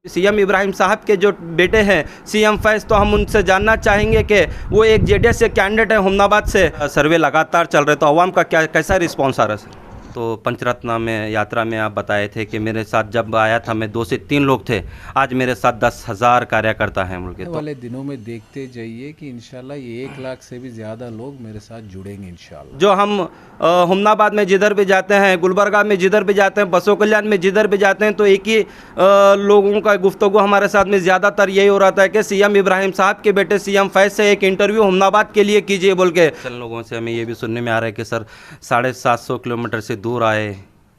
CM Ibrahim साहब के जो बेटे हैं सीएम फैज़, तो हम उनसे जानना चाहेंगे कि वो एक जेडीएस से कैंडिडेट है हुमनाबाद से। सर्वे लगातार चल रहे, तो अवाम का कैसा रिस्पॉन्स आ रहा है सर? तो पंचरत्न में यात्रा में आप बताए थे कि मेरे साथ जब आया था मैं 2 से 3 लोग थे, आज मेरे साथ 10,000 कार्यकर्ता हैं मुल्क के। आने वाले दिनों में देखते जाइए कि इंशाल्लाह ये 1 लाख से भी ज़्यादा लोग मेरे साथ जुड़ेंगे इंशाल्लाह। जो हम हुमनाबाद में जिधर भी जाते हैं, गुलबर्गा में जिधर भी जाते हैं, बसों कल्याण में जिधर भी जाते हैं, तो एक ही लोगों का गुफ्तगू हमारे साथ में ज़्यादातर यही हो रहा था कि सीएम इब्राहिम साहब के बेटे सीएम फैज़ से एक इंटरव्यू हुमनाबाद के लिए कीजिए बोल के। चल लोगों से हमें ये भी सुनने में आ रहा है कि सर 750 किलोमीटर से दूर आए।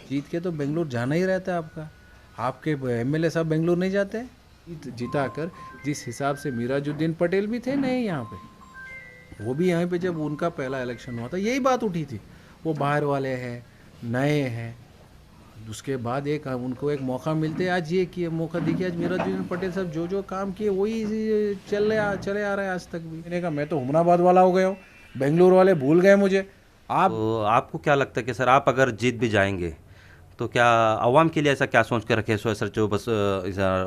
जीत के तो बेंगलुरु जाना ही रहता है आपका। आपके एमएलए साहब बेंगलुरु नहीं जाते? जिता कर जिस हिसाब से मिराजुद्दीन पटेल भी थे नहीं यहाँ पे, वो भी यहाँ पे जब उनका पहला इलेक्शन हुआ था यही बात उठी थी, वो बाहर वाले हैं, नए हैं। उसके बाद एक उनको एक मौका मिलते, आज ये किए मौका देखिए, आज मिराजुद्दीन पटेल साहब जो जो काम किए वही चले आ रहे हैं आज तक भी। मैंने कहा मैं तो हुमनाबाद वाला हो गया हूँ, बेंगलुरु वाले भूल गए मुझे। तो आपको क्या लगता है कि सर आप अगर जीत भी जाएंगे तो क्या अवाम के लिए ऐसा क्या सोच के रखे सो सर जो बस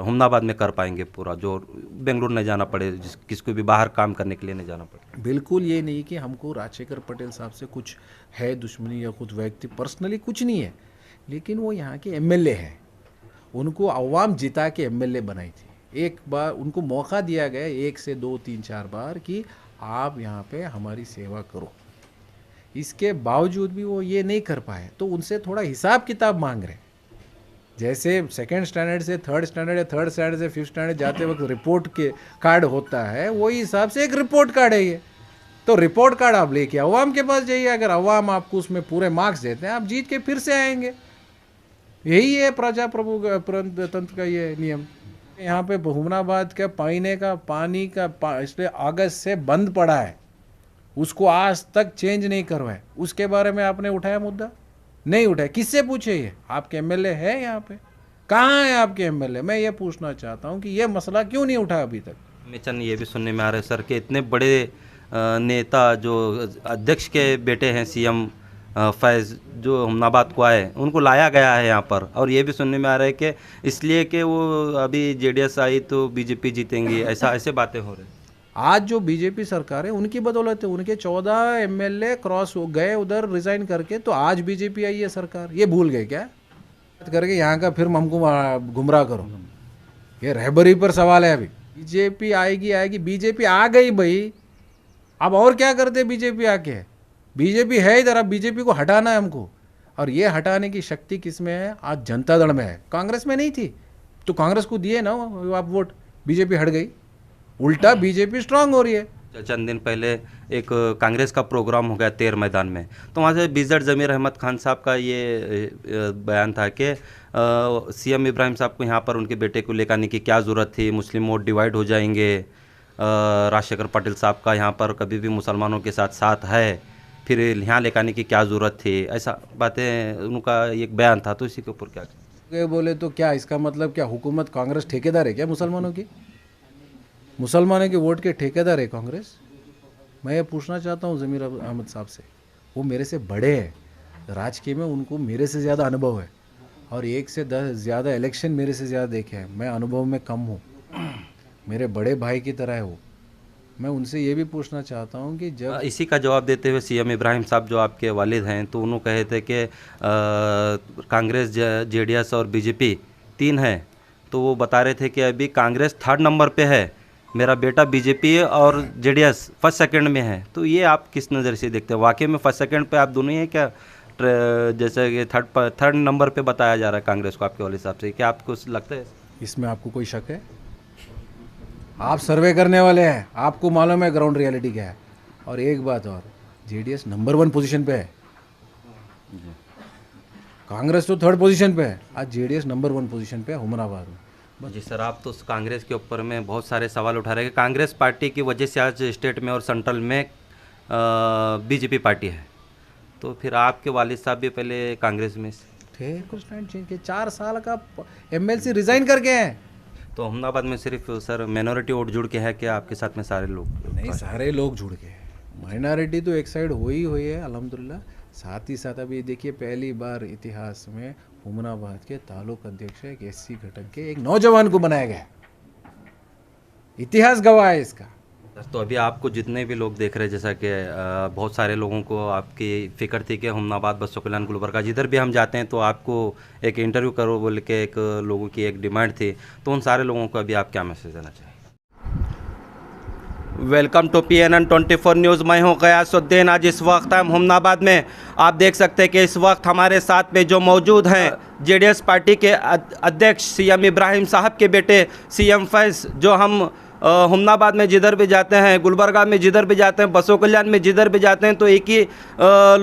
हुमनाबाद में कर पाएंगे पूरा, जो बेंगलुरु नहीं जाना पड़े, किसको भी बाहर काम करने के लिए नहीं जाना पड़े? बिल्कुल ये नहीं कि हमको राजशेखर पटेल साहब से कुछ है दुश्मनी या कुछ व्यक्ति पर्सनली कुछ नहीं है, लेकिन वो यहाँ के एमएलए हैं, उनको अवाम जिता के एमएलए बनाई थी। एक बार उनको मौका दिया गया 1 से 2 3 4 बार कि आप यहाँ पे हमारी सेवा करो, इसके बावजूद भी वो ये नहीं कर पाए, तो उनसे थोड़ा हिसाब किताब मांग रहे हैं। जैसे सेकंड स्टैंडर्ड से थर्ड स्टैंडर्ड या थर्ड स्टैंडर्ड से 5th स्टैंडर्ड जाते वक्त रिपोर्ट के कार्ड होता है, वही हिसाब से एक रिपोर्ट कार्ड है ये। तो रिपोर्ट कार्ड आप लेके अवाम के पास जाइए, अगर अवाम आपको उसमें पूरे मार्क्स देते हैं आप जीत के फिर से आएंगे। यही है तंत्र का ये नियम। यहाँ पे हुमनाबाद का पीने का पानी का इसलिए अगस्त से बंद पड़ा है, उसको आज तक चेंज नहीं करवाए। उसके बारे में आपने उठाया मुद्दा? नहीं उठाया। किससे पूछे? ये आपके एमएलए है यहाँ पे? कहाँ है आपके एमएलए? मैं ये पूछना चाहता हूँ कि ये मसला क्यों नहीं उठा अभी तक? मिचन ये भी सुनने में आ रहा है सर कि इतने बड़े नेता जो अध्यक्ष के बेटे हैं सीएम फैज़, जो हुमनाबाद को आए, उनको लाया गया है यहाँ पर, और ये भी सुनने में आ रहा है कि इसलिए कि वो अभी जेडीएस आई तो बीजेपी जीतेंगी, ऐसे बातें हो रही हैं। आज जो बीजेपी सरकार है उनकी बदौलत है, उनके 14 एमएलए क्रॉस हो गए उधर रिजाइन करके, तो आज बीजेपी आई है सरकार। ये भूल गए क्या करके यहाँ का? फिर हमको गुमराह करो, ये रहबरी पर सवाल है। अभी बीजेपी आएगी बीजेपी आ गई भाई, अब और क्या करते बीजेपी आके? बीजेपी है इधर, अब बीजेपी को हटाना है हमको, और ये हटाने की शक्ति किस में है? आज जनता दल में है, कांग्रेस में नहीं थी। तो कांग्रेस को दिए ना आप वोट, बीजेपी हट गई, उल्टा बीजेपी स्ट्रांग हो रही है। चंद दिन पहले एक कांग्रेस का प्रोग्राम हो गया तेर मैदान में, तो वहाँ से बीजड़ ज़मीर अहमद खान साहब का ये बयान था कि सीएम इब्राहिम साहब को यहाँ पर उनके बेटे को लेकर आने की क्या ज़रूरत थी, मुस्लिम वोट डिवाइड हो जाएंगे, राजशेखर पटेल साहब का यहाँ पर कभी भी मुसलमानों के साथ साथ है, फिर यहाँ लेकर आने की क्या ज़रूरत थी, ऐसा बातें उनका एक बयान था। तो इसी के ऊपर क्या बोले? तो क्या इसका मतलब क्या हुकूमत कांग्रेस ठेकेदार है क्या मुसलमानों की? मुसलमानों के वोट के ठेकेदार है कांग्रेस? मैं ये पूछना चाहता हूँ ज़मीर अहमद साहब से, वो मेरे से बड़े हैं राजकीय में, उनको मेरे से ज़्यादा अनुभव है, और 1 से 10 ज़्यादा इलेक्शन मेरे से ज़्यादा देखे हैं। मैं अनुभव में कम हूँ, मेरे बड़े भाई की तरह है वो। मैं उनसे ये भी पूछना चाहता हूँ कि जब इसी का जवाब देते हुए सीएम इब्राहिम साहब जो आपके वालिद हैं, तो उन्होंने कहे थे कि कांग्रेस, जेडीएस और बीजेपी 3 है, तो वो बता रहे थे कि अभी कांग्रेस 3rd नंबर पे है, मेरा बेटा बीजेपी और जेडीएस 1st सेकंड में है। तो ये आप किस नज़र से देखते हैं? वाकई में 1st सेकंड पे आप दोनों ही हैं क्या? जैसे कि थर्ड नंबर पे बताया जा रहा है कांग्रेस को आपके वाले हिसाब से, क्या आपको लगता है? इसमें आपको कोई शक है? आप सर्वे करने वाले हैं, आपको मालूम है ग्राउंड रियलिटी क्या है। और एक बात और, जेडीएस नंबर 1 पोजीशन पे है, कांग्रेस तो 3rd पोजीशन पे है, आज जेडीएस नंबर 1 पोजीशन पे है हुमनाबाद में। जी सर, आप तो कांग्रेस के ऊपर में बहुत सारे सवाल उठा रहे हैं कि कांग्रेस पार्टी की वजह से आज स्टेट में और सेंट्रल में बीजेपी पार्टी है, तो फिर आपके वालिद साहब भी पहले कांग्रेस में थे, कुछ टाइम चेंज किया, 4 साल का एमएलसी रिजाइन करके हैं। तो अहमदाबाद में सिर्फ सर माइनॉरिटी वोट जुड़ के है क्या आपके साथ में सारे लोग? नहीं, सारे लोग जुड़ के हैं, माइनॉरिटी तो एक साइड हुई है अल्हम्दुलिल्लाह। साथ ही साथ अभी देखिए पहली बार इतिहास में हुमनाबाद के तालुक अध्यक्ष एक एससी घटक के एक नौजवान को बनाया गया। इतिहास गवाह है इसका। तो अभी आपको जितने भी लोग देख रहे हैं, जैसा कि बहुत सारे लोगों को आपकी फ़िक्र थी कि हुमनाबाद बसो कल्याण गुलबर्गा जिधर भी हम जाते हैं तो आपको एक इंटरव्यू करो बोल के एक लोगों की एक डिमांड थी, तो उन सारे लोगों को अभी आप क्या मैसेज देना चाहिए? Welcome to PNN 24 news. मैं हूँ गयासुद्दीन। आज इस वक्त हम हुमनाबाद में आप देख सकते हैं कि इस वक्त हमारे साथ में जो मौजूद हैं JDS पार्टी के अध्यक्ष CM इब्राहिम साहब के बेटे CM फैज़, जो हम हुमनाबाद में जिधर भी जाते हैं, गुलबर्गा में जिधर भी जाते हैं, बसो कल्याण में जिधर भी जाते हैं, तो एक ही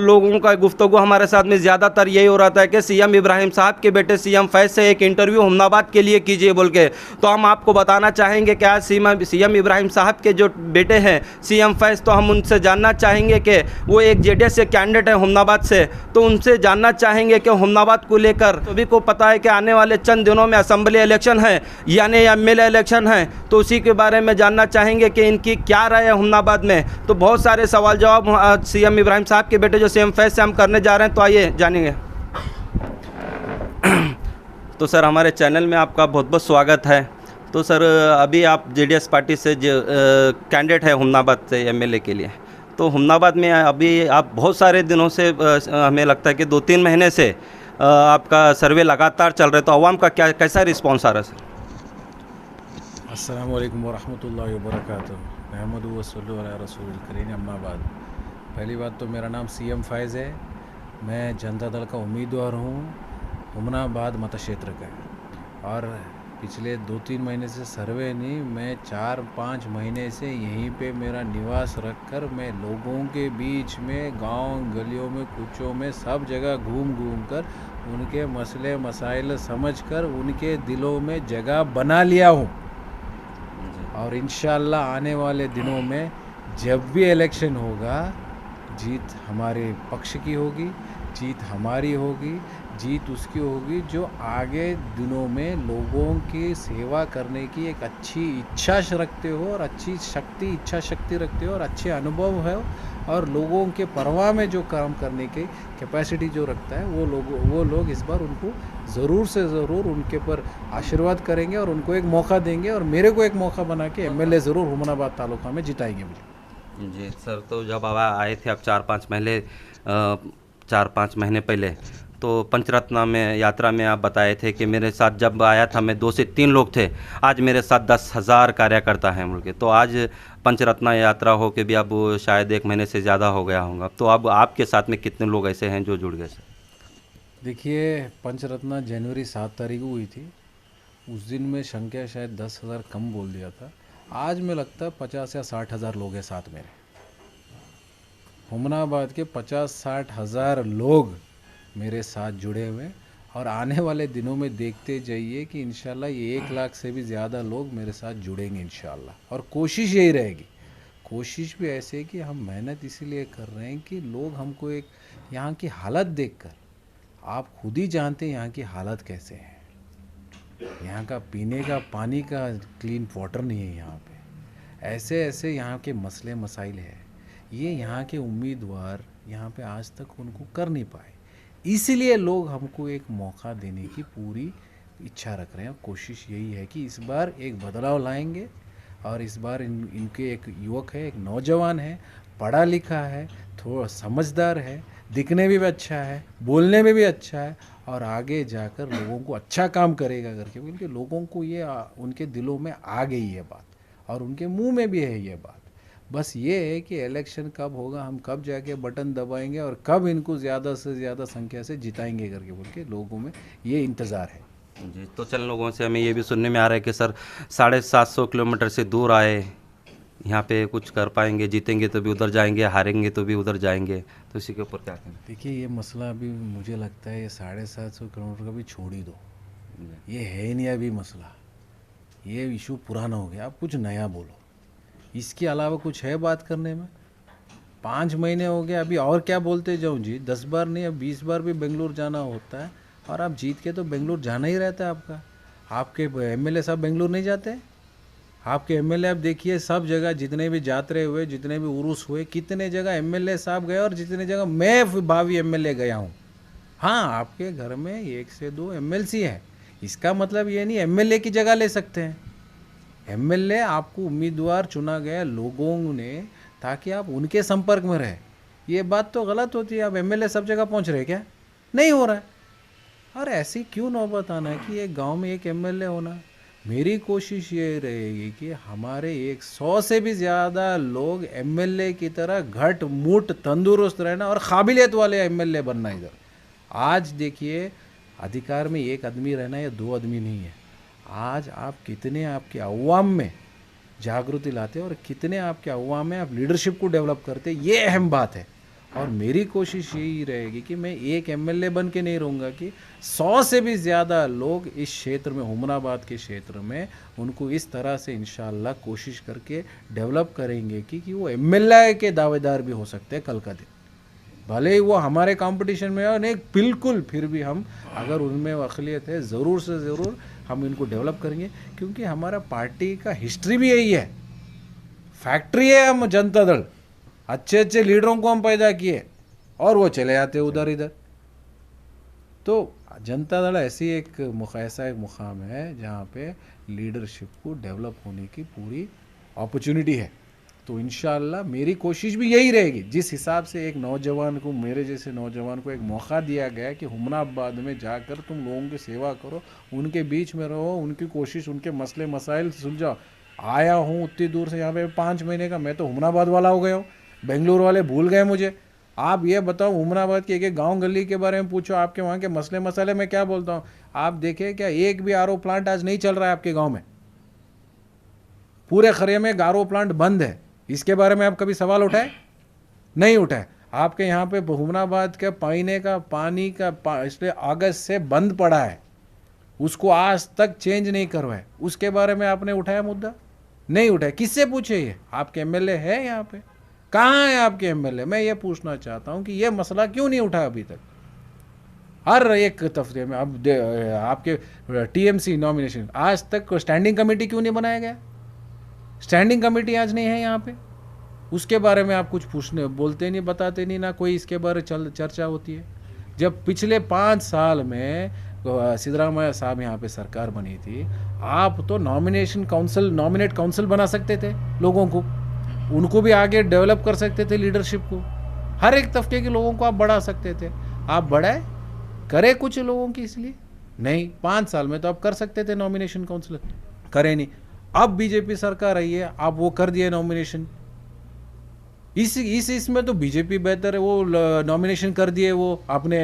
लोगों का गुफ्तगू हमारे साथ में ज़्यादातर यही हो रहा था कि CM इब्राहिम साहब के बेटे CM फैज़ से एक इंटरव्यू हुमनाबाद के लिए कीजिए बोल के। तो हम आपको बताना चाहेंगे कि आज CM इब्राहिम साहब के जो बेटे हैं CM फैज़, तो हम उनसे जानना चाहेंगे कि वो एक JDS से कैंडिडेट है हुमनाबाद से, तो उनसे जानना चाहेंगे कि हुमनाबाद को लेकर सभी को पता है कि आने वाले चंद दिनों में असेंबली इलेक्शन है यानी MLA इलेक्शन है, तो उसी के बारे में जानना चाहेंगे कि इनकी क्या राय है हुमनाबाद में। तो बहुत सारे सवाल जवाब CM इब्राहिम साहब के बेटे जो CM फैज़ से हम करने जा रहे हैं, तो आइए जानेंगे। तो सर, हमारे चैनल में आपका बहुत बहुत स्वागत है। तो सर, अभी आप JDS पार्टी से जो कैंडिडेट है हुमनाबाद से MLA के लिए, तो हुमनाबाद में अभी आप बहुत सारे दिनों से हमें लगता है कि 2-3 महीने से आपका सर्वे लगातार चल रहा है, तो आवाम का क्या कैसा रिस्पॉन्स आ रहा है सर? अस्सलाम वालेकुम वरहमतुल्लाहि वबरकातुहू। महमद वसल्लु अला रसूलिल करीम। अम्माबाद, पहली बात तो मेरा नाम CM फैज़ है। मैं जनता दल का उम्मीदवार हूँ हुमनाबाद मत क्षेत्र का, और पिछले 2-3 महीने से सर्वे नहीं, मैं 4-5 महीने से यहीं पे मेरा निवास रखकर मैं लोगों के बीच में, गांव गलियों में, कूचों में, सब जगह घूम घूम कर उनके मसले मसाइल समझकर उनके दिलों में जगह बना लिया हूँ। और इंशाअल्लाह आने वाले दिनों में जब भी इलेक्शन होगा, जीत हमारे पक्ष की होगी, जीत हमारी होगी, जीत उसकी होगी जो आगे दिनों में लोगों की सेवा करने की एक अच्छी इच्छा रखते हो, और अच्छी इच्छा शक्ति रखते हो, और अच्छे अनुभव है, और लोगों के परवाह में जो काम करने की कैपेसिटी जो रखता है, वो लोग इस बार उनको ज़रूर से ज़रूर उनके पर आशीर्वाद करेंगे और उनको एक मौका देंगे, और मेरे को एक मौका बना के MLA ज़रूर हुमनाबाद तालुका में जिताएंगे मुझे। जी सर, तो जब आप आए थे आप 4-5 महीने पहले, तो पंचरत्न में यात्रा में आप बताए थे कि मेरे साथ जब आया था मैं 2 से 3 लोग थे, आज मेरे साथ 10,000 कार्यकर्ता हैं बोल के। तो आज पंचरत्न यात्रा हो के भी अब शायद 1 महीने से ज़्यादा हो गया होगा, तो अब आपके साथ में कितने लोग ऐसे हैं जो जुड़ गए सर? देखिए, पंचरत्न जनवरी 7 तारीख को हुई थी। उस दिन में संख्या शायद 10,000 कम बोल दिया था। आज में लगता है 50 या 60 हज़ार लोग हैं साथ मेरे। हुमनाबाद के 50-60 हज़ार लोग मेरे साथ जुड़े हुए, और आने वाले दिनों में देखते जाइए कि इंशाल्लाह ये 1 लाख से भी ज़्यादा लोग मेरे साथ जुड़ेंगे इंशाल्लाह। और कोशिश यही रहेगी, कोशिश भी ऐसे कि हम मेहनत इसीलिए कर रहे हैं कि लोग हमको एक यहाँ की हालत देखकर, आप खुद ही जानते हैं यहाँ की हालत कैसे है। यहाँ का पीने का पानी का क्लीन वाटर नहीं है यहाँ पे, ऐसे ऐसे यहाँ के मसले मसाइल है, ये यहाँ के उम्मीदवार यहाँ पे आज तक उनको कर नहीं पाए। इसलिए लोग हमको एक मौका देने की पूरी इच्छा रख रहे हैं। कोशिश यही है कि इस बार एक बदलाव लाएंगे, और इस बार इनके एक युवक है, एक नौजवान है, पढ़ा लिखा है, थोड़ा समझदार है, दिखने में भी अच्छा है, बोलने में भी अच्छा है, और आगे जाकर लोगों को अच्छा काम करेगा करके, क्योंकि लोगों को ये उनके दिलों में आ गई है बात, और उनके मुंह में भी है ये बात। बस ये है कि इलेक्शन कब होगा, हम कब जाके बटन दबाएंगे, और कब इनको ज़्यादा से ज़्यादा संख्या से जिताएंगे करके बोल के लोगों में ये इंतज़ार है। जी, तो चल लोगों से हमें ये भी सुनने में आ रहा है कि सर 750 किलोमीटर से दूर आए, यहाँ पे कुछ कर पाएंगे, जीतेंगे तो भी उधर जाएंगे, हारेंगे तो भी उधर जाएंगे, तो इसी के ऊपर क्या कहें? देखिए, ये मसला अभी मुझे लगता है ये 750 किलोमीटर का भी छोड़ ही दो, ये है ही नहीं अभी मसला, ये इशू पुराना हो गया। आप कुछ नया बोलो, इसके अलावा कुछ है बात करने में? 5 महीने हो गए, अभी और क्या बोलते जाऊँ जी? 10 बार नहीं, अब 20 बार भी बेंगलुरु जाना होता है, और आप जीत के तो बेंगलुरु जाना ही रहता है आपका। आपके MLA साहब बेंगलुरु नहीं जाते? आपके MLA आप देखिए, सब जगह जितने भी यात्रा हुए, जितने भी उरूस हुए, कितने जगह MLA साहब गए, और जितने जगह मैं भावी MLA गया हूँ। हाँ, आपके घर में 1 से 2 एमएलसी हैं, इसका मतलब ये नहीं एमएलए की जगह ले सकते हैं। एमएलए आपको उम्मीदवार चुना गया लोगों ने ताकि आप उनके संपर्क में रहे। ये बात तो गलत होती है, आप एमएलए सब जगह पहुंच रहे क्या? नहीं हो रहा है। और ऐसी क्यों नौबत आना है कि एक गांव में एक एमएलए होना। मेरी कोशिश ये रहेगी कि हमारे 100 से भी ज़्यादा लोग एमएलए की तरह घट मुट तंदुरुस्त रहना और काबिलियत वाले एमएलए बनना इधर। आज देखिए, अधिकार में एक आदमी रहना या 2 आदमी नहीं है। आज आप कितने आपके अवाम में जागृति लाते और कितने आपके अवाम में आप लीडरशिप को डेवलप करते, ये अहम बात है। और मेरी कोशिश यही रहेगी कि मैं एक एमएलए बन के नहीं रहूँगा कि 100 से भी ज़्यादा लोग इस क्षेत्र में, हुमनाबाद के क्षेत्र में, उनको इस तरह से इंशाल्लाह कोशिश करके डेवलप करेंगे कि वो एमएलए के दावेदार भी हो सकते हैं कल का दिन। भले ही वो हमारे कंपटीशन में हो नहीं, बिल्कुल, फिर भी हम अगर उनमें अक़लियत है ज़रूर से ज़रूर हम इनको डेवलप करेंगे, क्योंकि हमारा पार्टी का हिस्ट्री भी यही है। फैक्ट्री है हम जनता दल, अच्छे अच्छे लीडरों को हम पैदा किए और वो चले जाते उधर इधर। तो जनता दल ऐसा एक मुकाम है जहाँ पे लीडरशिप को डेवलप होने की पूरी अपॉर्चुनिटी है। तो इंशाअल्लाह मेरी कोशिश भी यही रहेगी। जिस हिसाब से एक नौजवान को, मेरे जैसे नौजवान को एक मौका दिया गया कि हुमनाबाद में जाकर तुम लोगों की सेवा करो, उनके बीच में रहो, उनकी कोशिश, उनके मसले मसाइल सुलझाओ। आया हूँ उतनी दूर से यहाँ पे 5 महीने का, मैं तो हुमनाबाद वाला हो गया हूँ, बेंगलुरु वाले भूल गए मुझे। आप ये बताओ, हुमनाबाद के एक गाँव गली के बारे में पूछो, आपके वहाँ के मसले मसाले मैं क्या बोलता हूँ। आप देखें क्या एक भी आरओ प्लांट आज नहीं चल रहा है आपके गाँव में? पूरे खरे में आरओ प्लांट बंद है। इसके बारे में आप कभी सवाल उठाए? नहीं उठाए। आपके यहाँ पे हुमनाबाद के पीने का पानी का इसलिए अगस्त से बंद पड़ा है, उसको आज तक चेंज नहीं करवाए। उसके बारे में आपने उठाया मुद्दा? नहीं उठाया। किससे पूछे? ये आपके एमएलए है यहाँ पे? कहाँ है आपके एमएलए? मैं ये पूछना चाहता हूँ कि ये मसला क्यों नहीं उठाया अभी तक? हर एक तफरे में अब आपके टीएमसी नॉमिनेशन, आज तक स्टैंडिंग कमेटी क्यों नहीं बनाया गया? स्टैंडिंग कमेटी आज नहीं है यहाँ पे, उसके बारे में आप कुछ पूछने बोलते नहीं, बताते नहीं, ना कोई इसके बारे चर्चा होती है। जब पिछले 5 साल में सिद्धरामैया साहब यहाँ पे सरकार बनी थी, आप तो नॉमिनेट काउंसिल बना सकते थे लोगों को, उनको भी आगे डेवलप कर सकते थे, लीडरशिप को, हर एक तबके के लोगों को आप बढ़ा सकते थे। आप बढ़ाए, करे कुछ लोगों की? इसलिए नहीं। 5 साल में तो आप कर सकते थे नॉमिनेशन काउंसिल, करे नहीं। अब बीजेपी सरकार आई है, आप वो कर दिए नॉमिनेशन। इसमें तो बीजेपी बेहतर है, वो नॉमिनेशन कर दिए, वो अपने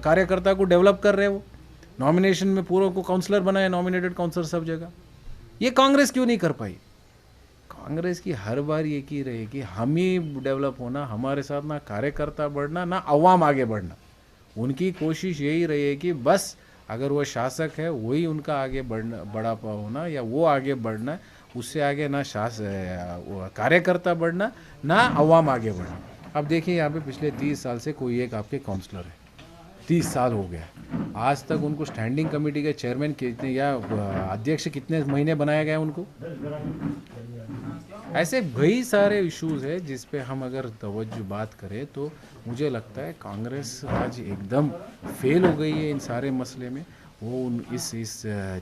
कार्यकर्ता को डेवलप कर रहे हैं, वो नॉमिनेशन में पूरों को काउंसलर बनाए, नॉमिनेटेड काउंसलर सब जगह। ये कांग्रेस क्यों नहीं कर पाई? कांग्रेस की हर बार ये की रही कि हम ही डेवलप होना, हमारे साथ ना कार्यकर्ता बढ़ना, ना अवाम आगे बढ़ना। उनकी कोशिश यही रही है कि बस अगर वो शासक है वही उनका आगे बढ़ा होना, या वो आगे बढ़ना, उससे आगे ना कार्यकर्ता बढ़ना, ना अवाम आगे बढ़ना। अब देखिए यहाँ पे पिछले 30 साल से कोई एक आपके काउंसलर है, 30 साल हो गया, आज तक उनको स्टैंडिंग कमेटी के चेयरमैन कितने या अध्यक्ष कितने महीने बनाया गया उनको? ऐसे कई सारे इश्यूज है जिस पे हम अगर तवज्जो बात करें तो मुझे लगता है कांग्रेस आज एकदम फेल हो गई है इन सारे मसले में। वो इस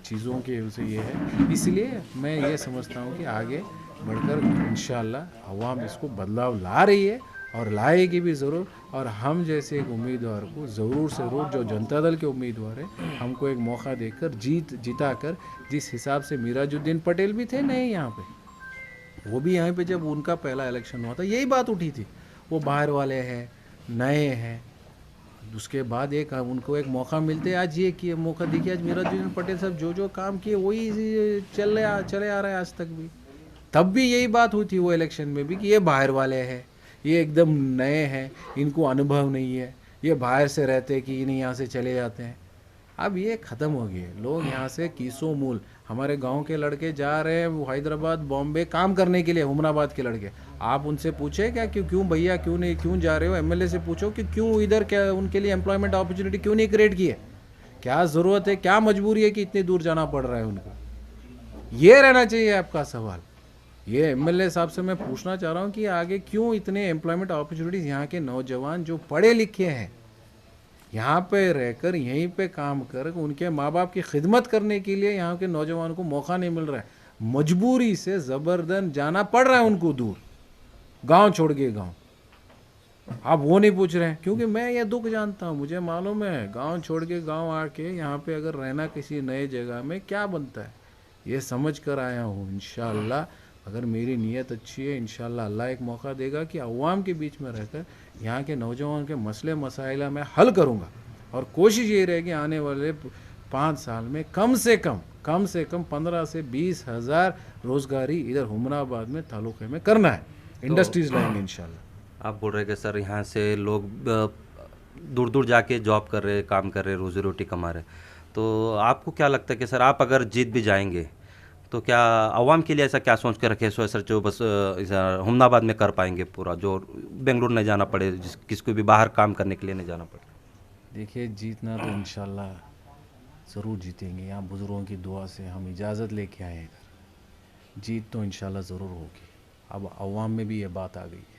चीज़ों के उसे ये है, इसलिए मैं ये समझता हूँ कि आगे बढ़कर इंशाअल्लाह अवाम इसको बदलाव ला रही है और लाएगी भी ज़रूर। और हम जैसे एक उम्मीदवार को ज़रूर से ज़रूर, जो जनता दल के उम्मीदवार है, हमको एक मौका देकर जिता कर, जिस हिसाब से मिराजुद्दीन पटेल भी थे नए यहाँ पे, वो भी यहाँ पे जब उनका पहला इलेक्शन हुआ था यही बात उठी थी, वो बाहर वाले हैं, नए हैं। उसके बाद उनको एक मौका मिलते, आज ये किए मौका देखिए, आज मिराजुद्दीन पटेल साहब जो काम किए वही चले आ रहा है आज तक भी। तब भी यही बात हुई थी वो इलेक्शन में भी कि ये बाहर वाले हैं, ये एकदम नए हैं, इनको अनुभव नहीं है, ये बाहर से रहते कि इन्हें यहाँ से चले जाते हैं। अब ये ख़त्म हो गई है। लोग यहाँ से कीसों मूल, हमारे गांव के लड़के जा रहे हैं वो हैदराबाद बॉम्बे काम करने के लिए, हुमनाबाद के लड़के। आप उनसे पूछे क्या क्यों भैया क्यों जा रहे हो? एमएलए से पूछो कि क्यों इधर, क्या उनके लिए एम्प्लॉयमेंट अपॉर्चुनिटी क्यों नहीं क्रिएट की है? क्या ज़रूरत है, क्या मजबूरी है कि इतनी दूर जाना पड़ रहा है उनको? ये रहना चाहिए आपका सवाल। ये एमएलए साहब से मैं पूछना चाह रहा हूँ कि आगे क्यों इतने एम्प्लॉयमेंट अपॉर्चुनिटीज़ यहाँ के नौजवान जो पढ़े लिखे हैं, यहाँ पे रहकर यहीं पे काम कर उनके माँ बाप की खिदमत करने के लिए यहाँ के नौजवान को मौका नहीं मिल रहा है, मजबूरी से ज़बरदस्त जाना पड़ रहा है उनको दूर, गांव छोड़ के गांव। आप वो नहीं पूछ रहे हैं क्योंकि मैं ये दुख जानता हूँ, मुझे मालूम है गांव छोड़ के गांव आके यहाँ पे अगर रहना किसी नए जगह में क्या बनता है, ये समझ कर आया हूँ। इंशाअल्लाह अगर मेरी नीयत अच्छी है, इंशाअल्लाह अल्लाह एक मौका देगा कि अवाम के बीच में रहकर यहाँ के नौजवान के मसले मसाइल मैं हल करूँगा। और कोशिश ये रहेगी आने वाले 5 साल में कम से कम 15 से 20 हज़ार रोज़गारी इधर हुमनाबाद में तालुके में करना है, इंडस्ट्रीज़ लाएंगे इंशाल्लाह। आप बोल रहे हैं कि सर यहाँ से लोग दूर दूर जाके जॉब कर रहे, काम कर रहे, रोजी रोटी कमा रहे, तो आपको क्या लगता है कि सर आप अगर जीत भी जाएंगे तो क्या अवाम के लिए ऐसा क्या सोच के रखे सो सर जो बस हुमनाबाद में कर पाएंगे पूरा, जो बेंगलुरु नहीं जाना पड़े, किसको भी बाहर काम करने के लिए नहीं जाना पड़े? देखिए जीतना तो इंशाल्लाह ज़रूर जीतेंगे, यहाँ बुज़ुर्गों की दुआ से हम इजाज़त लेके आए हैं इधर, जीत तो इंशाल्लाह ज़रूर होगी। अब अवाम में भी ये बात आ गई है,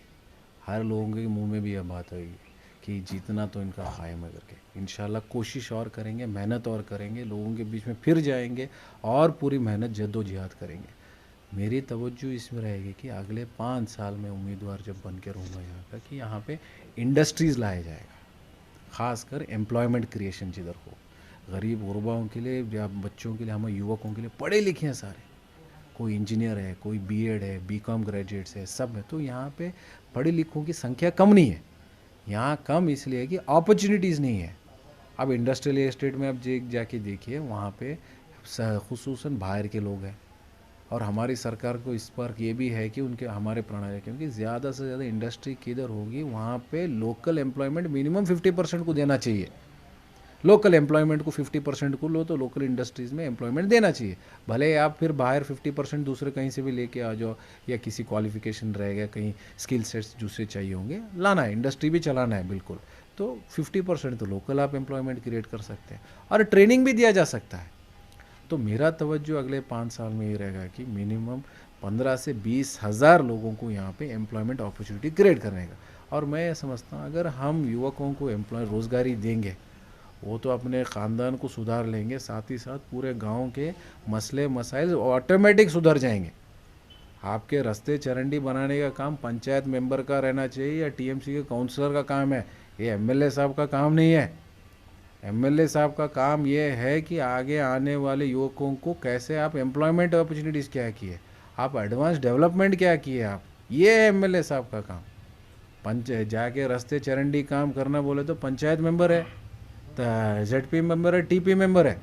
हर लोगों के मुंह में भी ये बात आ गई है कि जीतना तो इनका कायम है करके। इंशाल्लाह कोशिश और करेंगे, मेहनत और करेंगे, लोगों के बीच में फिर जाएंगे और पूरी मेहनत जद्दोजहद करेंगे। मेरी तवज्जो इसमें रहेगी कि अगले 5 साल में उम्मीदवार जब बन के रहूँगा यहाँ का कि यहाँ पे इंडस्ट्रीज़ लाया जाएगा, ख़ासकर एम्प्लॉयमेंट क्रिएशन जिधर हो, गरीब गुरबाओं के लिए या बच्चों के लिए, हमारे युवकों के लिए, पढ़े लिखे हैं सारे, कोई इंजीनियर है, कोई बीएड है, बीकॉम ग्रेजुएट्स है, सब है। तो यहाँ पे पढ़े लिखों की संख्या कम नहीं है, यहाँ कम इसलिए कि अपॉर्चुनिटीज़ नहीं है। अब इंडस्ट्रियल एस्टेट में अब जाके देखिए, वहाँ पे खुसूसन बाहर के लोग हैं, और हमारी सरकार को इस पर ये भी है कि उनके हमारे प्रणाली, क्योंकि ज़्यादा से ज़्यादा इंडस्ट्री किधर होगी वहाँ पे लोकल एम्प्लॉयमेंट मिनिमम 50% को देना चाहिए। लोकल एम्प्लॉयमेंट को 50% को लो तो लोकल इंडस्ट्रीज़ में एम्प्लॉयमेंट देना चाहिए। भले आप फिर बाहर 50% दूसरे कहीं से भी लेके आ जाओ, या किसी क्वालिफिकेशन रह गया, कहीं स्किल सेट्स दूसरे चाहिए होंगे, लाना है, इंडस्ट्री भी चलाना है बिल्कुल, तो 50% तो लोकल आप एम्प्लॉयमेंट क्रिएट कर सकते हैं और ट्रेनिंग भी दिया जा सकता है। तो मेरा तवज्जो अगले 5 साल में ये रहेगा कि मिनिमम 15 से 20 हज़ार लोगों को यहाँ पे एम्प्लॉयमेंट अपॉर्चुनिटी क्रिएट करने का। और मैं ये समझता हूँ अगर हम युवकों को रोज़गारी देंगे, वो तो अपने ख़ानदान को सुधार लेंगे, साथ ही साथ पूरे गांव के मसले मसाइल ऑटोमेटिक सुधर जाएंगे। आपके रास्ते चरंडी बनाने का काम पंचायत मेंबर का रहना चाहिए या टीएमसी के काउंसलर का काम है, ये एमएलए साहब का काम नहीं है। एमएलए साहब का काम ये है कि आगे आने वाले युवकों को कैसे आप एम्प्लॉयमेंट अपॉर्चुनिटीज़ क्या किए, आप एडवांस डेवलपमेंट क्या किए, आप, ये है एमएलए साहब का काम। जाके रास्ते चरंडी काम करना बोले तो पंचायत मेंबर है, जेडपी मेंबर है, टीपी मेंबर है।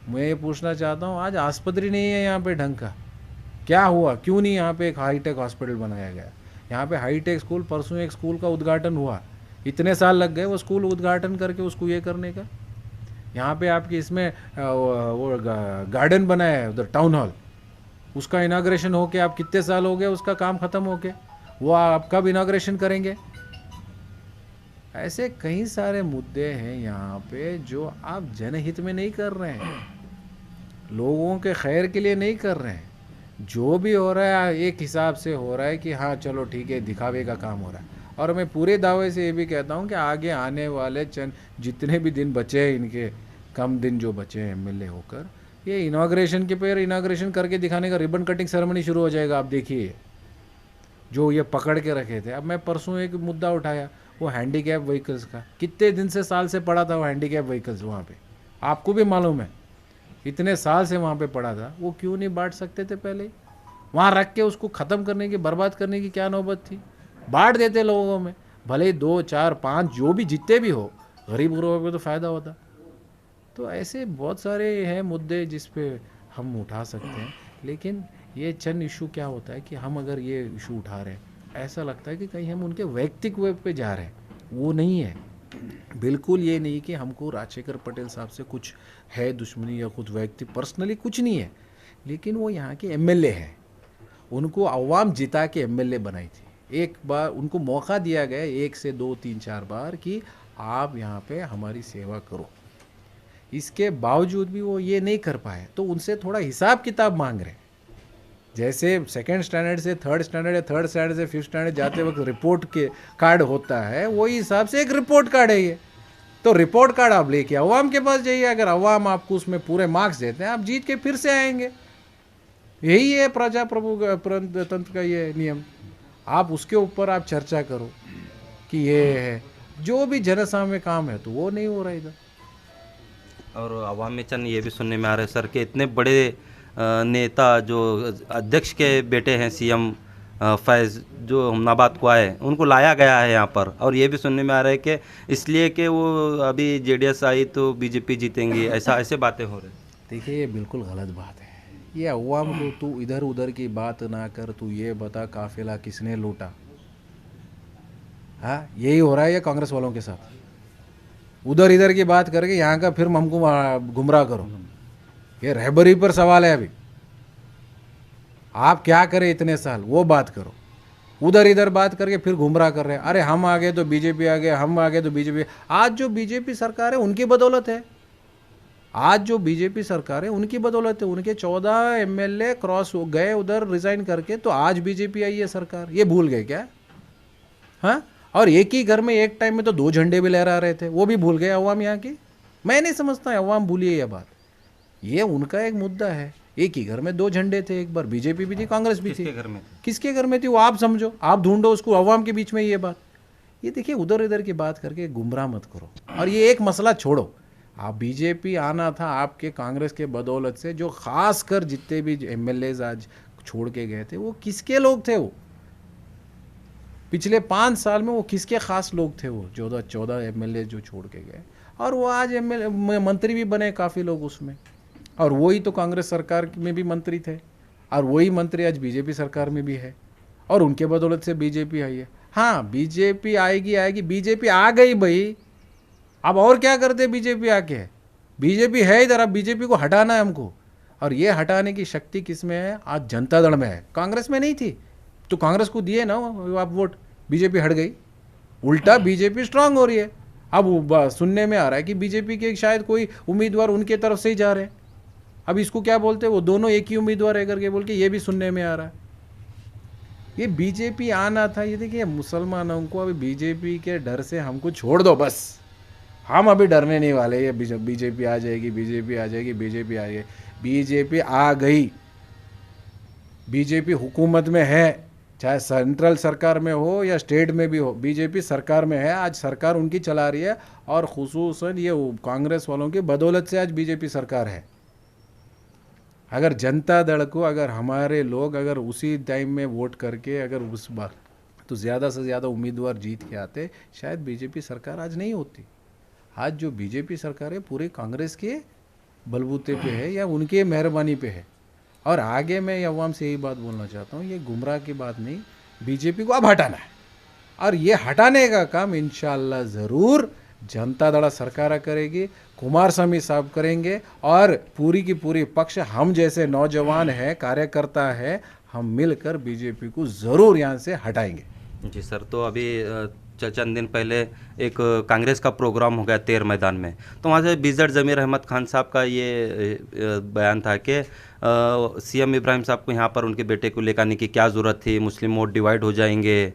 मैं ये पूछना चाहता हूँ, आज आस्पत्रि नहीं है यहाँ पे ढंग का, क्या हुआ, क्यों नहीं यहाँ पे एक हाईटेक हॉस्पिटल बनाया गया? यहाँ पे हाईटेक स्कूल, परसों एक स्कूल का उद्घाटन हुआ, इतने साल लग गए वो स्कूल उद्घाटन करके उसको ये करने का। यहाँ पे आपकी इसमें वो गार्डन बनाया है उधर टाउन हॉल, उसका इनाग्रेशन होके आप कितने साल हो गए, उसका काम ख़त्म होके, वो आप कब इनाग्रेशन करेंगे? ऐसे कई सारे मुद्दे हैं यहाँ पे जो आप जनहित में नहीं कर रहे हैं, लोगों के खैर के लिए नहीं कर रहे हैं। जो भी हो रहा है एक हिसाब से हो रहा है कि हाँ चलो ठीक है, दिखावे का काम हो रहा है। और मैं पूरे दावे से ये भी कहता हूँ कि आगे आने वाले जितने भी दिन बचे हैं, इनके कम दिन जो बचे हैं एमएलए होकर, ये इनाग्रेशन के पे इनाग्रेशन करके दिखाने का रिबन कटिंग सेरेमनी शुरू हो जाएगा। आप देखिए जो ये पकड़ के रखे थे। अब मैं परसों एक मुद्दा उठाया वो हैंडीकैप व्हीकल्स का, कितने दिन से साल से पड़ा था वो हैंडीकैप व्हीकल्स वहाँ पे, आपको भी मालूम है, इतने साल से वहाँ पे पड़ा था, वो क्यों नहीं बांट सकते थे पहले? वहाँ रख के उसको ख़त्म करने की, बर्बाद करने की क्या नौबत थी? बांट देते लोगों में, भले 2 4 5 जो भी जितने भी हो, गरीब गुरबों को तो फ़ायदा होता। तो ऐसे बहुत सारे हैं मुद्दे जिस पे हम उठा सकते हैं, लेकिन ये चंद इशू क्या होता है कि हम अगर ये इशू उठा रहे हैं, ऐसा लगता है कि कहीं हम उनके वैयक्तिक वेब पे जा रहे हैं, वो नहीं है। बिल्कुल ये नहीं कि हमको राजशेखर पटेल साहब से कुछ है दुश्मनी या कुछ वैयक्तिक पर्सनली कुछ नहीं है, लेकिन वो यहाँ के एमएलए हैं, उनको अवाम जिता के एमएलए बनाई थी। एक बार उनको मौका दिया गया 1 से 2 3 4 बार कि आप यहाँ पे हमारी सेवा करो, इसके बावजूद भी वो ये नहीं कर पाए, तो उनसे थोड़ा हिसाब किताब मांग रहे हैं। जैसे सेकंड स्टैंडर्ड से थर्ड स्टैंडर्ड या थर्ड स्टैंडर्ड से फिफ्थ स्टैंडर्ड जाते वक्त रिपोर्ट के कार्ड होता है, वही हिसाब से एक रिपोर्ट कार्ड है ये। तो रिपोर्ट कार्ड आप लेके अवाम के पास जाइए, अगर अवाम आपको उसमें पूरे मार्क्स देते हैं आप जीत के फिर से आएंगे। यही है तंत्र का ये नियम। आप उसके ऊपर आप चर्चा करो कि ये है, जो भी जनसामान्य काम है तो वो नहीं हो रहा इधर। और अवाम में चंद ये भी सुनने में आ रहा है सर कि इतने बड़े नेता जो अध्यक्ष के बेटे हैं सीएम फैज़ जो हमनाबाद को आए, उनको लाया गया है यहाँ पर, और ये भी सुनने में आ रहा है कि इसलिए कि वो अभी जेडीएस आई तो बीजेपी जीतेंगी, ऐसा ऐसे बातें हो रही। देखिए ये बिल्कुल गलत बात है। ये अवाम को तू इधर उधर की बात ना कर, तू ये बता काफिला किसने लूटा। हाँ, यही हो रहा है ये कांग्रेस वालों के साथ, उधर इधर की बात करके यहाँ का फिर हमको गुमराह करो। ये रहबरी पर सवाल है। अभी आप क्या करें इतने साल वो बात करो, उधर इधर बात करके फिर गुमराह कर रहे हैं। अरे हम आ गए तो बीजेपी आ गए, हम आ गए तो बीजेपी। आज जो बीजेपी सरकार है उनकी बदौलत है, आज जो बीजेपी सरकार है उनकी बदौलत है। उनके 14 एमएलए क्रॉस हो गए उधर रिजाइन करके, तो आज बीजेपी आई है सरकार। ये भूल गए क्या? हाँ, और एक ही घर में एक टाइम में तो 2 झंडे भी लहरा रहे थे, वो भी भूल गए अवाम यहाँ की। मैं नहीं समझता अवाम भूलिए यह बात, ये उनका एक मुद्दा है। एक ही घर में 2 झंडे थे, एक बार बीजेपी भी थी कांग्रेस भी थी। किसके घर में थे? किसके घर में थी वो आप समझो, आप ढूंढो उसको अवाम के बीच में ये बात। ये देखिए उधर इधर की बात करके गुमराह मत करो। और ये एक मसला छोड़ो, आप बीजेपी आना था आपके कांग्रेस के बदौलत से। जो खास कर जितने भी एमएलए आज छोड़ के गए थे वो किसके लोग थे? वो पिछले 5 साल में वो किसके खास लोग थे? वो 14 एमएलए जो छोड़ के गए, और वो आज एमएलए मंत्री भी बने काफ़ी लोग उसमें, और वही तो कांग्रेस सरकार में भी मंत्री थे, और वही मंत्री आज बीजेपी सरकार में भी है, और उनके बदौलत से बीजेपी आई है। हाँ, बीजेपी आएगी आएगी, बीजेपी आ गई भाई, अब और क्या करते बीजेपी आके? बीजेपी है इधर, अब बीजेपी को हटाना है हमको। और ये हटाने की शक्ति किस में है? आज जनता दल में है, कांग्रेस में नहीं थी। तो कांग्रेस को दिए ना आप वोट, बीजेपी हट गई, उल्टा बीजेपी स्ट्रांग हो रही है। अब सुनने में आ रहा है कि बीजेपी के शायद कोई उम्मीदवार उनके तरफ से ही जा रहे हैं। अब इसको क्या बोलते हैं, वो दोनों एक ही उम्मीदवार है करके बोल के, ये भी सुनने में आ रहा है। ये बीजेपी आना था। ये देखिए मुसलमानों को अभी बीजेपी के डर से हमको छोड़ दो बस, हम अभी डरने नहीं वाले। ये बीजेपी आ जाएगी, बीजेपी आ जाएगी, बीजेपी आ जाएगी। बीजेपी आ गई, बीजेपी हुकूमत में है, चाहे सेंट्रल सरकार में हो या स्टेट में भी हो, बीजेपी सरकार में है। आज सरकार उनकी चला रही है, और खुसूसन ये कांग्रेस वालों की बदौलत से आज बीजेपी सरकार है। अगर जनता दल को, अगर हमारे लोग अगर उसी टाइम में वोट करके अगर उस बार तो ज़्यादा से ज़्यादा उम्मीदवार जीत के आते, शायद बीजेपी सरकार आज नहीं होती। आज जो बीजेपी सरकार है पूरे कांग्रेस के बलबूते पे है या उनके मेहरबानी पे है। और आगे मैं अवाम से यही बात बोलना चाहता हूँ, ये गुमराह की बात नहीं, बीजेपी को अब हटाना है, और ये हटाने का काम इंशाअल्लाह ज़रूर जनता दल सरकार करेगी, कुमारस्वामी साहब करेंगे, और पूरी की पूरी पक्ष हम जैसे नौजवान हैं, कार्यकर्ता है, हम मिलकर बीजेपी को ज़रूर यहाँ से हटाएंगे। जी सर, तो अभी चंद दिन पहले एक कांग्रेस का प्रोग्राम हो गया तेर मैदान में, तो वहाँ से बीजड़ ज़मीर अहमद खान साहब का ये बयान था कि सीएम इब्राहिम साहब को यहाँ पर उनके बेटे को लेकर आने की क्या ज़रूरत थी, मुस्लिम वोट डिवाइड हो जाएंगे।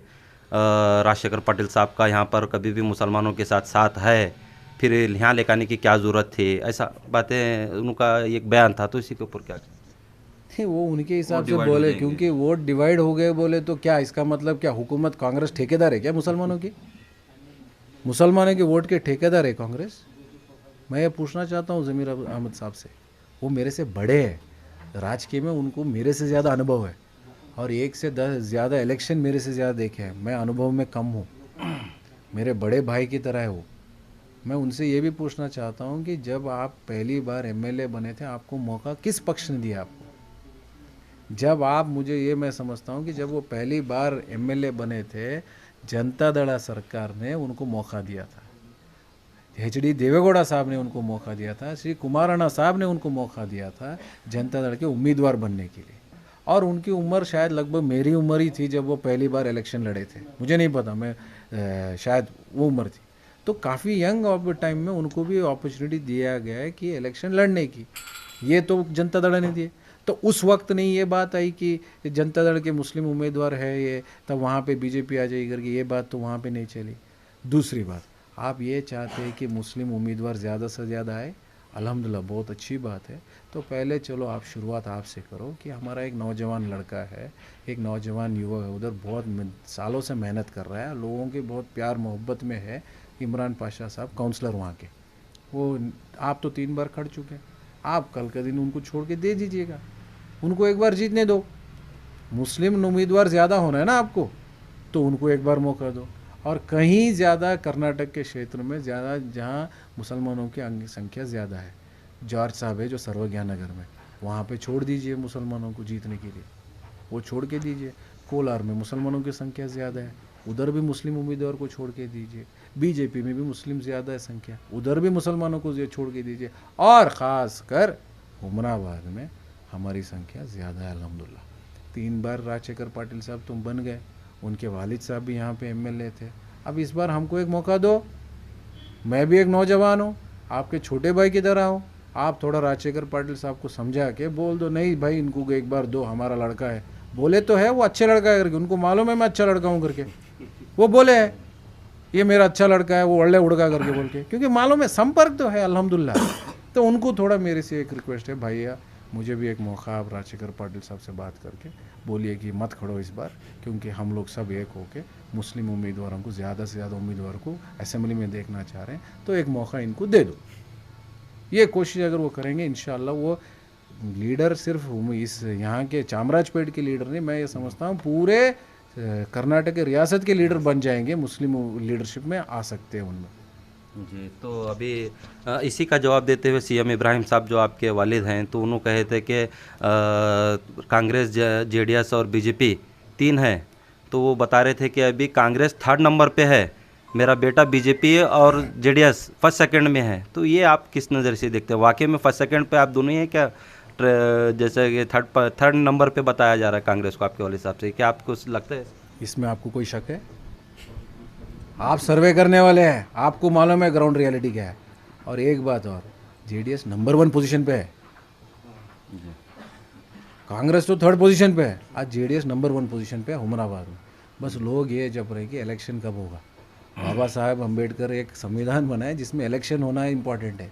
राजशेखर पटेल साहब का यहाँ पर कभी भी मुसलमानों के साथ है, फिर यहाँ लेकर आने की क्या ज़रूरत थी, ऐसा बातें उनका एक बयान था। तो इसी के ऊपर क्या? वो उनके हिसाब से बोले, क्योंकि वोट डिवाइड हो गए बोले, तो क्या इसका मतलब क्या हुकूमत कांग्रेस ठेकेदार है क्या मुसलमानों की? मुसलमानों के वोट के ठेकेदार है कांग्रेस? मैं ये पूछना चाहता हूँ ज़मीर अहमद साहब से। वो मेरे से बड़े हैं राजकीय में, उनको मेरे से ज़्यादा अनुभव है, और 1 से 10 ज़्यादा इलेक्शन मेरे से ज़्यादा देखे हैं। मैं अनुभव में कम हूँ, मेरे बड़े भाई की तरह है वो। मैं उनसे ये भी पूछना चाहता हूँ कि जब आप पहली बार एमएलए बने थे, आपको मौका किस पक्ष ने दिया आपको? जब आप, मुझे ये मैं समझता हूँ कि जब वो पहली बार एमएलए बने थे, जनता दल सरकार ने उनको मौका दिया था, HD देवेगौड़ा साहब ने उनको मौका दिया था, श्री कुमाराना साहब ने उनको मौका दिया था जनता दल के उम्मीदवार बनने के लिए। और उनकी उम्र शायद लगभग मेरी उम्र ही थी जब वो पहली बार इलेक्शन लड़े थे, मुझे नहीं पता, मैं शायद वो उम्र थी। तो काफ़ी यंग ऑफ टाइम में उनको भी अपॉर्चुनिटी दिया गया है कि इलेक्शन लड़ने की, ये तो जनता दल ने दिए। तो उस वक्त नहीं ये बात आई कि जनता दल के मुस्लिम उम्मीदवार है ये, तब वहाँ पे बीजेपी आ जाएगी करके, ये बात तो वहाँ पे नहीं चली। दूसरी बात, आप ये चाहते हैं कि मुस्लिम उम्मीदवार ज़्यादा से ज़्यादा आए, अल्हम्दुलिल्लाह बहुत अच्छी बात है। तो पहले चलो आप शुरुआत आपसे करो कि हमारा एक नौजवान लड़का है, एक नौजवान युवा है, उधर बहुत सालों से मेहनत कर रहा है, लोगों के बहुत प्यार मोहब्बत में है। इमरान पाशा साहब काउंसलर वहाँ के, वो आप तो 3 बार खड़ चुके हैं, आप कल के दिन उनको छोड़ के दे दीजिएगा, उनको एक बार जीतने दो। मुस्लिम उम्मीदवार ज़्यादा होना है ना आपको, तो उनको एक बार मौका दो। और कहीं ज़्यादा कर्नाटक के क्षेत्र में ज़्यादा जहाँ मुसलमानों की संख्या ज़्यादा है, जॉर्ज साहब है जो सर्वज्ञानगर में, वहाँ पे छोड़ दीजिए मुसलमानों को जीतने के लिए, वो छोड़ के दीजिए। कोलार में मुसलमानों की संख्या ज़्यादा है, उधर भी मुस्लिम उम्मीदवार को छोड़ के दीजिए। बीजेपी में भी मुस्लिम ज़्यादा है संख्या, उधर भी मुसलमानों को छोड़ के दीजिए। और ख़ास कर उमराबाद में हमारी संख्या ज़्यादा है अल्हम्दुलिल्लाह। 3 बार राजशेखर पाटिल साहब तुम बन गए, उनके वालिद साहब भी यहाँ पे एमएलए थे। अब इस बार हमको एक मौका दो, मैं भी एक नौजवान हूँ, आपके छोटे भाई की तरह हूँ। आप थोड़ा राजशेखर पाटिल साहब को समझा के बोल दो, नहीं भाई इनको एक बार दो, हमारा लड़का है। बोले तो है वो अच्छा लड़का है करके, उनको मालूम है मैं अच्छा लड़का हूँ करके, वो बोले है ये मेरा अच्छा लड़का है, वो अल्ले उड़का करके बोल के, क्योंकि मालूम है, संपर्क तो है अल्हम्दुलिल्लाह। तो उनको थोड़ा मेरे से एक रिक्वेस्ट है, भैया मुझे भी एक मौका, आप राजशेखर पाटिल साहब से बात करके बोलिए कि मत खड़ो इस बार, क्योंकि हम लोग सब एक होके मुस्लिम उम्मीदवारों को, ज़्यादा से ज़्यादा उम्मीदवार को असेंबली में देखना चाह रहे हैं, तो एक मौका इनको दे दो। ये कोशिश अगर वो करेंगे इंशाल्लाह, वो लीडर सिर्फ इस यहाँ के चामराजपेट के लीडर नहीं, मैं ये समझता हूँ पूरे कर्नाटक के रियासत के लीडर बन जाएंगे, मुस्लिम लीडरशिप में आ सकते हैं उनमें। जी, तो अभी इसी का जवाब देते हुए सीएम इब्राहिम साहब जो आपके वालिद हैं, तो उन्होंने कहे थे कि कांग्रेस, जेडीएस और बीजेपी 3 है, तो वो बता रहे थे कि अभी कांग्रेस 3rd नंबर पे है, मेरा बेटा बीजेपी और जेडीएस 1st 2nd में है। तो ये आप किस नज़र से देखते हैं? वाकई में 1st 2nd पे आप दोनों ही हैं क्या? जैसे कि 3rd नंबर पे बताया जा रहा है कांग्रेस को आपके वालिद साहब से, क्या आपको लगता है? इसमें आपको कोई शक है? आप सर्वे करने वाले हैं, आपको मालूम है ग्राउंड रियलिटी क्या है। और एक बात और, जेडीएस नंबर 1 पोजीशन पे है, कांग्रेस तो 3rd पोजीशन पे है, आज जेडीएस नंबर 1 पोजीशन पे है उमराबाद में। बस लोग ये जप रहे कि इलेक्शन कब होगा। बाबा साहब अम्बेडकर एक संविधान बनाए जिसमें इलेक्शन होना इम्पॉर्टेंट है,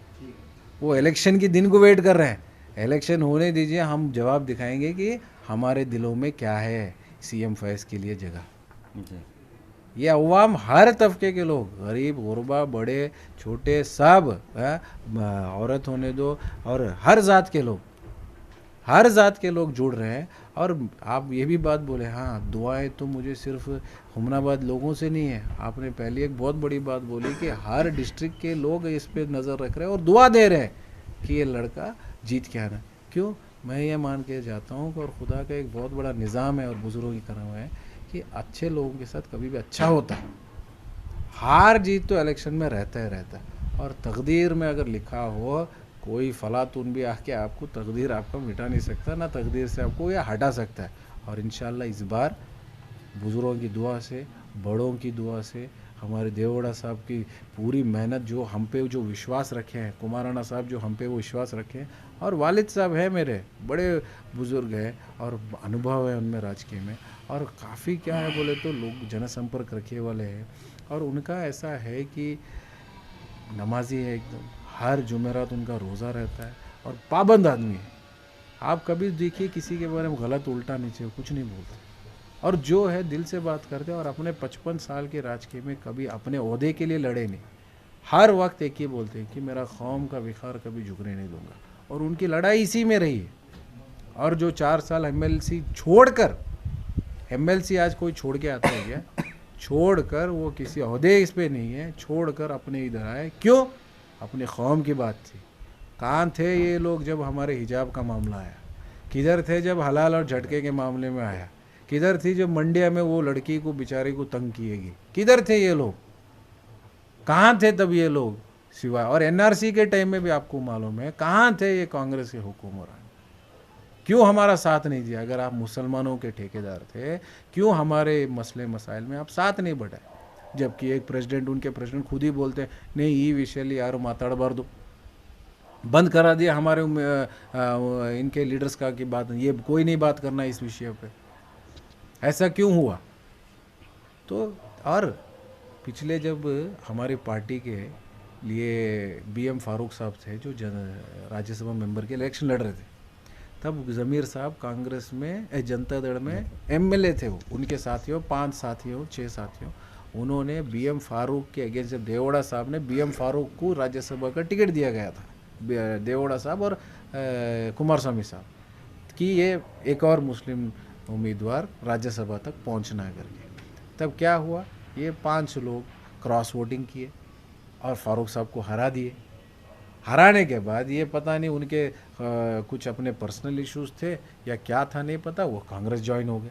वो इलेक्शन के दिन को वेट कर रहे हैं। इलेक्शन होने दीजिए, हम जवाब दिखाएंगे कि हमारे दिलों में क्या है सीएम फैज़ के लिए जगह। जी, ये अवाम, हर तबके के लोग, गरीब गुरबा, बड़े छोटे सब, औरत होने दो, और हर जात के लोग, हर जात के लोग जुड़ रहे हैं। और आप ये भी बात बोले, हाँ दुआएं तो मुझे सिर्फ हुमनाबाद लोगों से नहीं है, आपने पहले एक बहुत बड़ी बात बोली कि हर डिस्ट्रिक्ट के लोग इस पे नज़र रख रहे हैं और दुआ दे रहे हैं कि ये लड़का जीत के आना। क्यों? मैं ये मान के जाता हूँ और खुदा का एक बहुत बड़ा निज़ाम है और बुज़ुर्गों की करम है कि अच्छे लोगों के साथ कभी भी अच्छा होता है। हार जीत तो इलेक्शन में रहता है रहता है, और तकदीर में अगर लिखा हो, कोई फलातून भी आके आपको तकदीर आपका मिटा नहीं सकता, ना तकदीर से आपको यह हटा सकता है। और इंशाल्लाह इस बार बुज़ुर्गों की दुआ से, बड़ों की दुआ से, हमारे देवड़ा साहब की पूरी मेहनत, जो हम पे जो विश्वास रखे हैं, कुमाराना साहब जो हम पे वो विश्वास रखे हैं, और वालिद साहब हैं मेरे बड़े बुज़ुर्ग हैं और अनुभव है उनमें राजकीय में, और काफ़ी क्या है बोले तो लोग जनसंपर्क रखे वाले हैं। और उनका ऐसा है कि नमाजी है एकदम, हर जुमेरात उनका रोज़ा रहता है और पाबंद आदमी है। आप कभी देखिए किसी के बारे में गलत उल्टा नीचे कुछ नहीं बोलते, और जो है दिल से बात करते हैं। और अपने 55 साल के राजकीय में कभी अपने ओहदे के लिए लड़े नहीं, हर वक्त एक ही बोलते हैं कि मेरा कौम का विखार कभी झुकने नहीं दूंगा, और उनकी लड़ाई इसी में रही है। और जो 4 साल एमएलसी छोड़कर, एमएलसी आज कोई छोड़ के आता है क्या? छोड़कर वो किसी ओहदे इस पे नहीं है, छोड़कर अपने इधर आए। क्यों? अपने कौम की बात थी। कहाँ थे ये लोग जब हमारे हिजाब का मामला आया? किधर थे जब हलाल और झटके के मामले में आया? किधर थी जब मंडिया में वो लड़की को बेचारी को तंग किएगी? किधर थे ये लोग? कहाँ थे तब ये लोग? सिवाय, और एनआरसी के टाइम में भी आपको मालूम है कहाँ थे ये कांग्रेस के हुक्मरान? क्यों हमारा साथ नहीं दिया? अगर आप मुसलमानों के ठेकेदार थे, क्यों हमारे मसले मसाइल में आप साथ नहीं बढ़ाए? जबकि एक प्रेसिडेंट, उनके प्रेसिडेंट खुद ही बोलते हैं नहीं ये विषय यार माताड़बार्दो, बंद करा दिया हमारे इनके लीडर्स का कि बात, ये कोई नहीं बात करना इस विषय पे। ऐसा क्यों हुआ? तो और पिछले जब हमारी पार्टी के लिए बीएम फारूक साहब थे जो राज्यसभा मेंबर के इलेक्शन लड़ रहे थे, तब ज़मीर साहब कांग्रेस में जनता दल में एमएलए थे। वो उनके साथियों 5 साथियों 6 साथियों उन्होंने बीएम फारूक के अगेंस्ट, जब देवड़ा साहब ने बीएम फारूक को राज्यसभा का टिकट दिया गया था, देवड़ा साहब और कुमार स्वामी साहब, कि ये एक और मुस्लिम उम्मीदवार राज्यसभा तक पहुंचना है करके, तब क्या हुआ, ये 5 लोग क्रॉस वोटिंग किए और फारूक साहब को हरा दिए। हराने के बाद ये पता नहीं उनके कुछ अपने पर्सनल इश्यूज थे या क्या था नहीं पता, वो कांग्रेस ज्वाइन हो गए।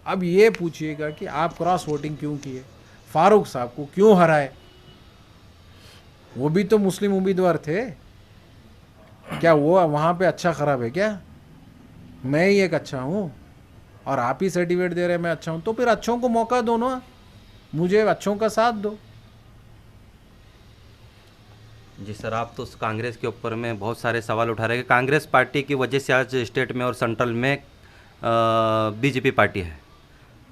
अब ये पूछिएगा कि आप क्रॉस वोटिंग क्यों किए, फारूक साहब को क्यों हराए? वो भी तो मुस्लिम उम्मीदवार थे, क्या वो वहाँ पे अच्छा खराब है क्या? मैं ही एक अच्छा हूँ और आप ही सर्टिफिकेट दे रहे हैं मैं अच्छा हूँ, तो फिर अच्छों को मौका दो ना, मुझे अच्छों का साथ दो। जी सर, आप तो कांग्रेस के ऊपर में बहुत सारे सवाल उठा रहे हैं कि कांग्रेस पार्टी की वजह से आज स्टेट में और सेंट्रल में बीजेपी पार्टी है,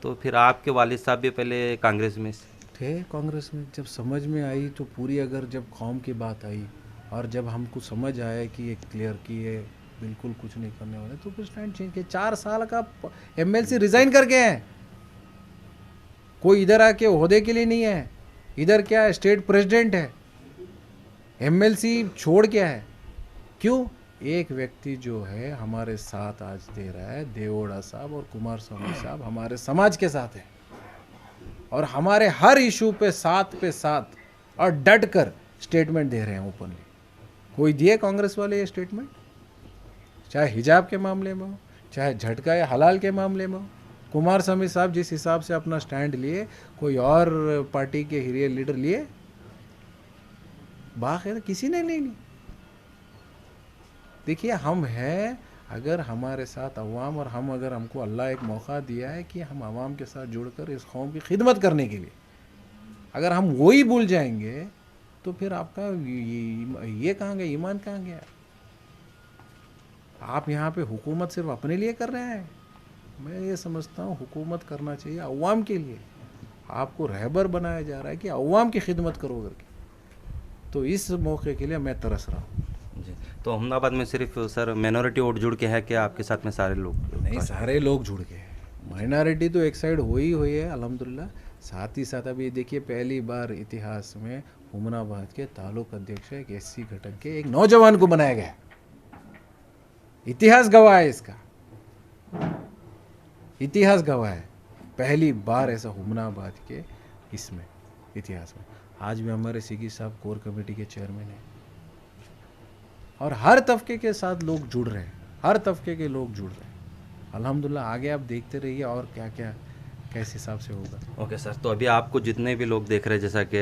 तो फिर आपके वालिद साहब भी पहले कांग्रेस में थे। कांग्रेस में जब समझ में आई तो पूरी, अगर जब कौम की बात आई और जब हमको समझ आया कि ये क्लियर कि ये बिल्कुल कुछ नहीं करने वाले, तो फिर स्टैंड चेंज किया। 4 साल का एमएलसी रिजाइन करके हैं, कोई इधर आके ओहदे के लिए नहीं है, इधर क्या है, स्टेट प्रेसिडेंट है, एमएलसी छोड़ क्या है, क्यों? एक व्यक्ति जो है हमारे साथ आज दे रहा है, देवोड़ा साहब और कुमार स्वामी साहब हमारे समाज के साथ है और हमारे हर इशू पे साथ और डट कर स्टेटमेंट दे रहे हैं ओपनली। कोई दिए कांग्रेस वाले ये स्टेटमेंट? चाहे हिजाब के मामले में हो, चाहे झटका या हलाल के मामले में हो, कुमार स्वामी साहब जिस हिसाब से अपना स्टैंड लिए, कोई और पार्टी के हिरियर लीडर लिए? बाखैर किसी ने नहीं ली। देखिए, हम हैं, अगर हमारे साथ अवाम और हम, अगर हमको अल्लाह एक मौका दिया है कि हम अवाम के साथ जुड़कर इस कौम की खिदमत करने के लिए, अगर हम वही भूल जाएंगे तो फिर आपका ये कहाँ गया, ईमान कहाँ गया? आप यहाँ पे हुकूमत सिर्फ अपने लिए कर रहे हैं। मैं ये समझता हूँ हुकूमत करना चाहिए अवाम के लिए। आपको रहबर बनाया जा रहा है कि अवाम की खिदमत करो करके, तो इस मौके के लिए मैं तरस रहा हूँ। जी, तो अहमदाबाद में सिर्फ सर माइनॉरिटी वोट जुड़ के है क्या आपके साथ में सारे लोग? नहीं, सारे लोग जुड़ गए। माइनॉरिटी तो एक साइड हुई है अल्हम्दुलिल्लाह, साथ ही साथ अभी देखिए पहली बार इतिहास में हुमनाबाद के तालुक अध्यक्ष एक एससी घटक के एक नौजवान को बनाया गया। इतिहास गवाह है इसका, इतिहास गवाह है। पहली बार ऐसा हुमनाबाद के इसमें इतिहास में। आज भी हमारे सिगी साहब कोर कमेटी के चेयरमैन हैं और हर तबके के साथ लोग जुड़ रहे हैं, हर तबके के लोग जुड़ रहे हैं। अल्हम्दुलिल्लाह आगे आप देखते रहिए और क्या क्या कैसे हिसाब से होगा। ओके सर, तो अभी आपको जितने भी लोग देख रहे हैं, जैसा कि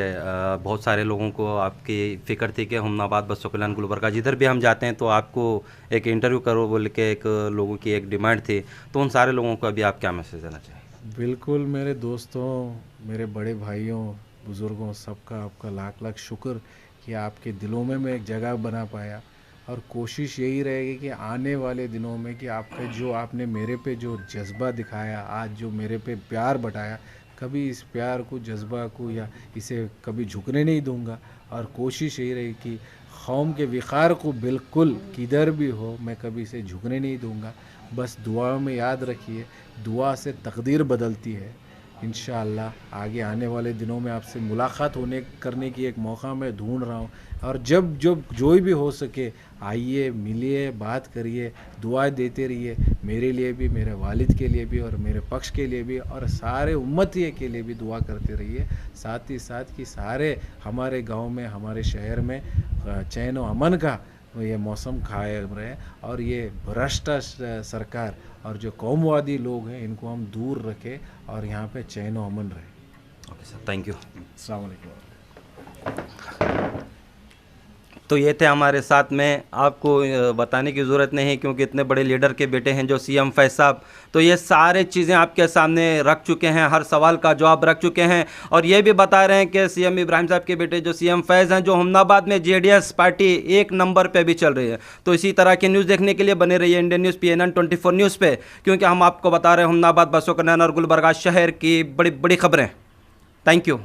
बहुत सारे लोगों को आपकी फ़िक्र थी कि हुमनाबाद बसो कल्याण गुलबर्गा जिधर भी हम जाते हैं तो आपको एक इंटरव्यू करो बोल के एक लोगों की एक डिमांड थी, तो उन सारे लोगों को अभी आप क्या मैसेज देना चाहिए? बिल्कुल मेरे दोस्तों, मेरे बड़े भाइयों, बुज़ुर्गों, सबका आपका लाख लाख शुक्र कि आपके दिलों में मैं एक जगह बना पाया। और कोशिश यही रहेगी कि आने वाले दिनों में कि आपका जो आपने मेरे पे जो जज्बा दिखाया, आज जो मेरे पे प्यार बटाया, कभी इस प्यार को, जज्बा को या इसे कभी झुकने नहीं दूंगा। और कोशिश यही रहेगी कि कौम के विकार को बिल्कुल किधर भी हो मैं कभी इसे झुकने नहीं दूंगा। बस दुआ में याद रखिए, दुआ से तकदीर बदलती है। इंशाअल्लाह आगे आने वाले दिनों में आपसे मुलाकात करने की एक मौका मैं ढूंढ रहा हूँ। और जब जो भी हो सके आइए, मिलिए, बात करिए, दुआ देते रहिए, मेरे लिए भी, मेरे वालिद के लिए भी और मेरे पक्ष के लिए भी और सारे उम्मतिये के लिए भी दुआ करते रहिए। साथ ही साथ कि सारे हमारे गांव में, हमारे शहर में चैन व अमन का ये मौसम कायम रहे और ये भ्रष्ट सरकार और जो कौमवादी लोग हैं इनको हम दूर रखें और यहाँ पे चैन व अमन रहे। Okay sir, thank you. अस्सलाम वालेकुम। तो ये थे हमारे साथ में, आपको बताने की ज़रूरत नहीं है क्योंकि इतने बड़े लीडर के बेटे हैं जो सीएम फैज़ साहब, तो ये सारे चीज़ें आपके सामने रख चुके हैं, हर सवाल का जवाब रख चुके हैं और ये भी बता रहे हैं कि सीएम इब्राहिम साहब के बेटे जो सीएम फैज़ हैं, जो हुमनाबाद में जेडीएस पार्टी 1 नंबर पे भी चल रही है। तो इसी तरह की न्यूज़ देखने के लिए बने रहिए इंडियन न्यूज़ PNN 24 न्यूज़ पे, क्योंकि हम आपको बता रहे हैं हुमनाबाद, बसो कल्याण और गुलबर्गा शहर की बड़ी बड़ी खबरें। Thank you.